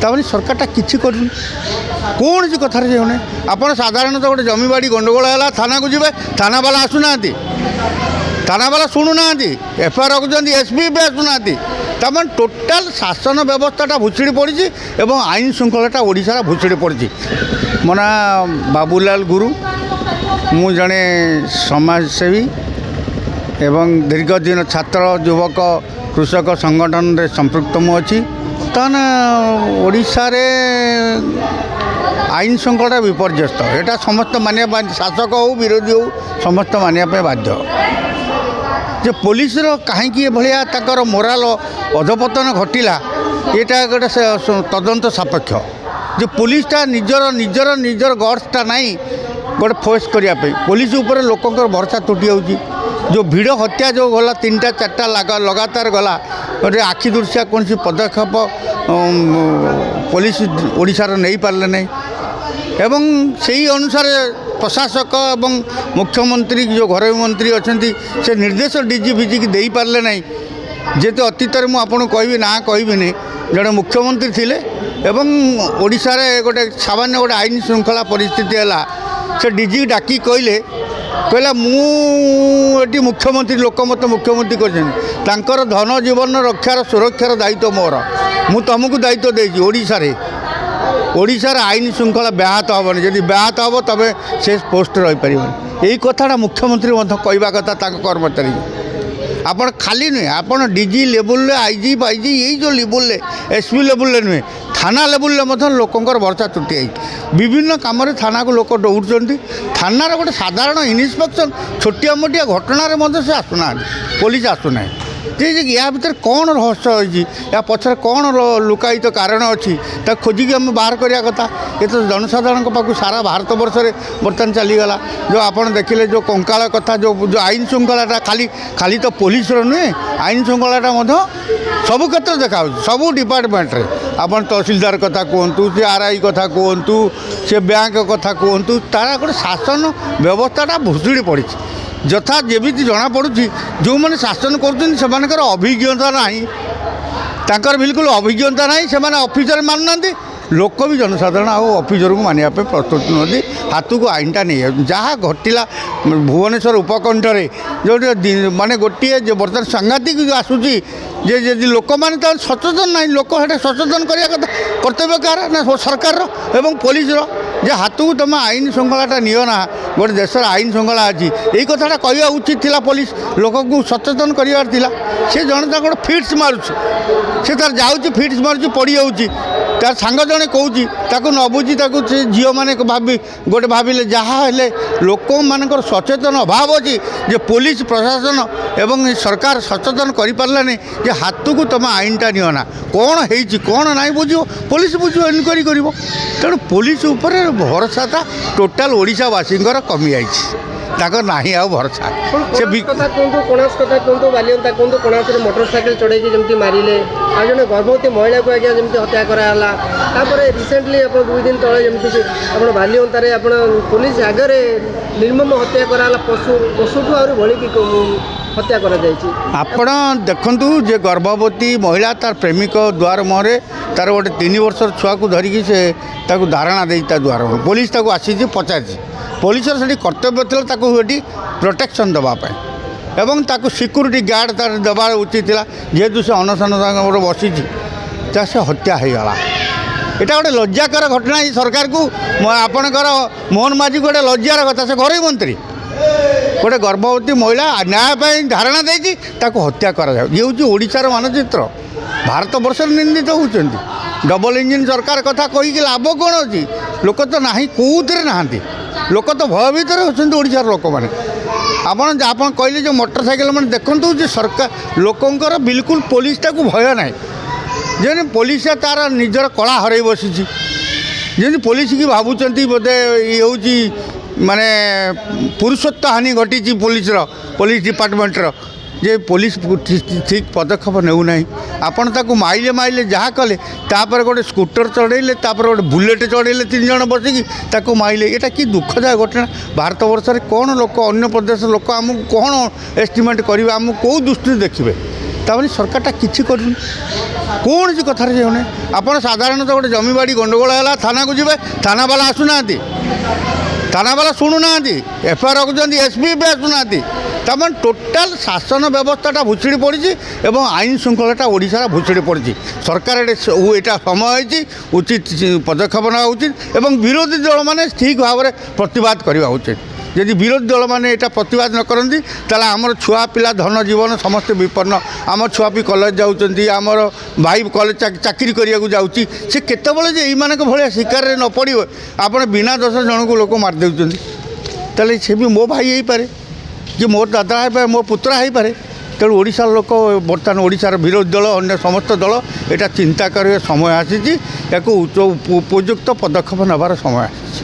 ताମାନେ सरकारटा किसी कर कौन सी कथार जाऊना आपड़ साधारणतः गोटे जमीबाड़ी गंडगोल है थाना को जी थाना वाला आसुना थाना वाला शुणुना एफआईआर रखुच्च एसपी भी आसुना तामान टोटाल शासन व्यवस्थाटा भुसुड़ी पड़ी एवं आईन श्रृंखलाटा ओडिशार भुसुड़ी पड़ी मो ना बाबूलाल गुरु मु जड़े समाजसेवी एवं दीर्घ दिन छात्र युवक कृषक संगठन रे संपृक्त मु अच्छी ताने ओडिशा रे आईन श्रृंखला विपर्यस्त एटा समस्त मानिया शासक हो विरोधी हो समस्त मानिया बाध्य जे पुलिस कहीं भाया तकर मोराल अधपतन घटिला यहाँ गोटे तदंत सापेक्ष जो पुलिसटा निजर निजर निजर गट्सटा नहीं गोटे फोर्स करने पुलिस उपर लोकंर भरोसा तुटी जाऊँगी जो भिड़ हत्या जो गला 3टा 4टा लगातार गला गोटे आखि दृश्या कौन पदक्षेप पुलिस ओडिशार नहीं पारे नहीं एवं से अनुसार प्रशासक एवं मुख्यमंत्री जो घर मंत्री अच्छा से निर्देश डीजी फिजी की दे पारे ना जेहेतु अतीत में आपको कहि ना कहबिनी जड़े मुख्यमंत्री थिले एवं ओडिशा रे गोटे सामान्य गोटे आईन श्रृंखला परिस्थिति है से डीजी डाकी कहला मुझे मुख्यमंत्री लोकमत मुख्यमंत्री कर धन जीवन रक्षार सुरक्षार दायित्व मोर मु तुमको दायित्व देगी ओडिशा रे ओडिशार आईन श्रृंखला व्याहत हेनी जदि व्याहत हम तब से पोस्ट रही पार यही कथाटा मुख्यमंत्री कहवा कथा कर्मचारी आपण खाली नुहे आपण डीजी लेवल आईजी फाईजी यही जो लेवल एसपी लेवल नुहे थाना लेवल लोकंर भरोसा तुटी आई विभिन्न कम थाना को लोक दौड़ थाना गोटे साधारण इन्स्पेक्शन छोटिया मोटिया घटना से आसुना पुलिस आसुना या भितर कौन रहस्य होती या पछर कौन लुकायित कारण अच्छी खोजिकी आम बाहर करवा कथा ये तो जनसाधारण पाक सारा भारत वर्ष में बर्तमान चलीगला जो आपड़ देखिले जो कंकाल कथा जो जो आईन श्रृंखलाटा खाली खाली तो पुलिस नुहे आईन श्रृंखलाटा सबू क्षेत्र देखा सबू डिपार्टमेंट रे आपन तहसीलदार कथा कहतु से आरआई कथा कहतु से बैंक कथा कहतु तारा गोटे शासन व्यवस्थाटा भुसुड़ी पड़ी यथा जमी जना पड़ी जो मैंने शासन कर अभिज्ञता ना बिल्कुल अभिज्ञता ना से ऑफिसर मानुना लोक भी जनसाधारण ऑफिसर को मानिया प्रस्तुत नुहति हाथ को आईनटा नहीं जहाँ घटला भुवनेश्वर उपकंठे जो माने गोटे जो बर्तमान सांघातिक आसूची जे यदि लोक मैंने सचेतन ना लोक सचेतन करवा कथा कर्तव्य कार ना सरकार एवं पुलिस जे हाथ को तुम आईन श्रृंखलाटा नियो ना गोटे देशर आईन श्रृंखला अच्छी यही कथाटा कहवा उचित थिला पुलिस लोक को सचेतन करार से जन गोटे फिट्स मारुच से तार जाऊँगी फिट्स मारुच पड़ जाऊँगी तार सांग जड़े कौन न बुझी से झील मैंने भाभी गोटे भाविले जहाँ हेले लोक मानकर सचेतन अभाव अच्छी जे पुलिस प्रशासन एवं सरकार सचेतन कर पारानी जे हाथ को तुम आईनटा नियो ना कौन है कौन ना बुझ पुलिस बुझ इनक्वारी कर तेणु पुलिस उपर भरोसाटा टोटाल ओडिशावासी कमी जाकर ना आ भरोसा से कोणास कथा कहतु बालियंता कहतु कोणास मोटरसाइकेल चढ़े जमी मारे आ जन गर्भवती महिला को आज्ञा जमी हत्या कराला रिसेंटली आप 2 दिन तले जमी आप बालियंतारे आप पुलिस आगे निर्मम हत्या कराला पशुठू आ भलिकी हत्या कर देखु जे गर्भवती महिला तार प्रेमिक द्वार मुहरे तार गोटे 3 वर्षर छुआ को धरिकी से धारणा दे द्वार पुलिस आसी पचार पुलिस से कर्तव्य थी प्रोटेक्शन देवाई एवं ताकू सिक्यूरीटी गार्ड तार देवार उचित था जेहेतु से अनशन बसी से हत्या हो गला यहाँ गोटे लज्जाकर घटना सरकार को आपणकर मोहन माझी गोटे लज्जार कथा से घर मंत्री गोटे गर्भवती महिला न्याय धारणा देती हत्या करोशार मानचित्र भारत वर्ष निंदित होती डबल इंजिन सरकार कथा कहीकि लाभ कौन अच्छी लोक तो ना कौन ना लोक तो भयभीत होती ओडिशार लोक मैंने आप कहले जो मोटरसाइकेल मैंने देखु जो सरकार लोकंर बिल्कुल पुलिसटा को भय ना जे पुलिस तार निजर कला हर बसी जमी पुलिस की भावुं बोधे ये हूँ माने पुरुषत्व हानि घटी पुलिस डिपार्टमेंटर जे पुलिस ठीक पदक्षेप नेउना आपण ताकू माइले माइले जहाँ कले तापर गोटे स्कूटर चढ़ेले तापर गोटे बुलेट चढ़ेले 3 जन बसिकी ताकू माइले एटा कि दुखदायक घटना भारत वर्ष में कौन लोक अन्य प्रदेश लोक आमको कौन एस्टिमेट करेंगे आमको कौ दृष्टि देखिए ତାମାନେ ସରକାରଟା କିଛି କରୁନି, କୌଣସି କଥାରେ ହେଉନି। ଆପଣ ସାଧାରଣତଃ ଗୋଟେ ଜମିବାଡ଼ି ଗଣ୍ଡଗୋଳ ହେଲା ଥାନାକୁ ଯିବେ, ଥାନାବାଲା ଆସୁନାହାନ୍ତି, ଥାନାବାଲା ଶୁଣୁନାହାନ୍ତି, ଏଫଆଇଆର୍ ରଖୁଛନ୍ତି, ଏସ୍ପି ବି ଆସୁନାହାନ୍ତି। ତାମାନେ ଟୋଟାଲ ଶାସନ ବ୍ୟବସ୍ଥାଟା ଭୁଷୁଡ଼ି ପଡ଼ିଛି ଏବଂ ଆଇନ ଶୃଙ୍ଖଳାଟା ଓଡ଼ିଶାର ଭୁଷୁଡ଼ି ପଡ଼ିଛି। ସରକାର ଏଇଟା ସମୟ ହେଇଛି, ଉଚିତ ପଦକ୍ଷେପ ନେବା ଉଚିତ ଏବଂ ବିରୋଧୀ ଦଳମାନେ ଠିକ୍ ଭାବରେ ପ୍ରତିବାଦ କରିବା ଉଚିତ। ଯଦି ବିରୋଧୀ ଦଳମାନେ ଏଇଟା ପ୍ରତିବାଦ ନ କରନ୍ତି ତାହେଲେ ଆମର ଛୁଆ ପିଲା ଧନ ଜୀବନ ସମସ୍ତେ ବିପନ୍ନ। ଆମ ଛୁଆ ବି କଲେଜ ଯାଉଛନ୍ତି, ଆମର ଭାଇ କଲେଜ ଚାକିରି କରିବାକୁ ଯାଉଛି। ସେ କେତେବେଳେ ଯେ ଏଇମାନଙ୍କ ଭଳିଆ ଶିକାରରେ ନ ପଡ଼ିବ, ଆପଣ ବିନା ଦୋଷ ଜଣକୁ ଲୋକ ମାରିଦେଉଛନ୍ତି, ତାହେଲେ ସେ ବି ମୋ ଭାଇ ହେଇପାରେ, କି ମୋ ଦାଦା ହେଇପାରେ, ମୋ ପୁତ୍ର ହେଇପାରେ। ତେଣୁ ଓଡ଼ିଶାର ଲୋକ ବର୍ତ୍ତମାନ ଓଡ଼ିଶାର ବିରୋଧୀ ଦଳ ଅନ୍ୟ ସମସ୍ତ ଦଳ ଏଇଟା ଚିନ୍ତା କରିବା ସମୟ ଆସିଛି, ୟାକୁ ଉପଯୁକ୍ତ ପଦକ୍ଷେପ ନେବାର ସମୟ ଆସିଛି।